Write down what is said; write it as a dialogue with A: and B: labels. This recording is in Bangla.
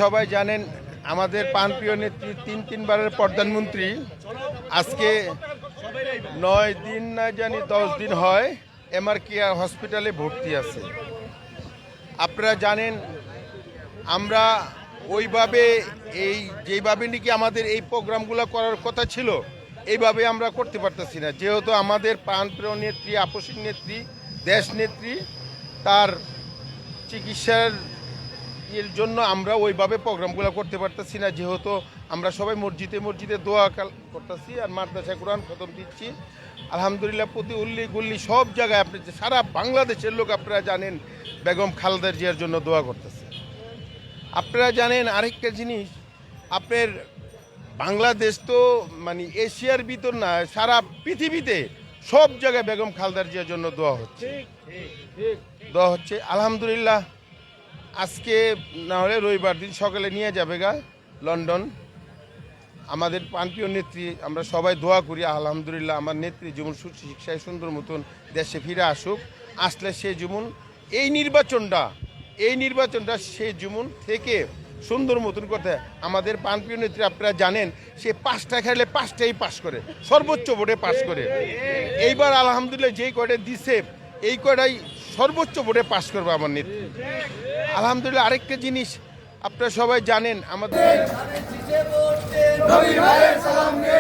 A: সবাই জানেন আমাদের প্রাণপ্রিয় নেত্রী তিনবারের প্রধানমন্ত্রী আজকে 9 দিন না জানি 10 দিন হয় এমআর কেয়ার হসপিটালে ভর্তি আছে। আপনারা জানেন আমরা ওইভাবে যেইভাবে নাকি আমাদের এই প্রোগ্রামগুলো করার কথা ছিল এইভাবে আমরা করতে পারতেছি না, যেহেতু আমাদের প্রাণপ্রিয় নেত্রী, আপসীর নেত্রী, দেশ নেত্রী, তার চিকিৎসার এর জন্য আমরা ওইভাবে প্রোগ্রামগুলো করতে পারতেছি না, যেহেতু আমরা সবাই মসজিদে দোয়া করতেছি আর মাদ্রাসায় কোরআন খতম দিচ্ছি। আলহামদুলিল্লাহ প্রতি গুল্লি সব জায়গায় আপনি সারা বাংলাদেশের লোক আপনারা জানেন বেগম খালেদা জিয়ার জন্য দোয়া করতেছে। আপনারা জানেন আরেকটা জিনিস, আপনার বাংলাদেশ তো মানে এশিয়ার ভিতর না, সারা পৃথিবীতে সব জায়গায় বেগম খালেদা জিয়ার জন্য দোয়া হচ্ছে। আলহামদুলিল্লাহ আজকে না হলে রবিবার দিন সকালে নিয়ে যাবে লন্ডন আমাদের প্রাণপ্রিয় নেত্রী। আমরা সবাই দোয়া করি আলহামদুলিল্লাহ আমার নেত্রী যেমন সুশিক্ষায় সুন্দর মতন দেশে ফিরে আসুক, আসলে সে যেমন এই নির্বাচনটা সে যেমন থেকে সুন্দর মতন করতে। আমাদের প্রাণপ্রিয় নেত্রী আপনারা জানেন সে 5টা খেলে 5টাই পাশ করে, সর্বোচ্চ ভোটে পাশ করে। এইবার আলহামদুলিল্লাহ যেই কয়টা দিছে এই কয়টাই সর্বোচ্চ ভোটে পাশ করবে আমার নেত্রী। আলহামদুলিল্লাহ আরেকটা জিনিস আপনারা সবাই জানেন আমাদের
B: সামনে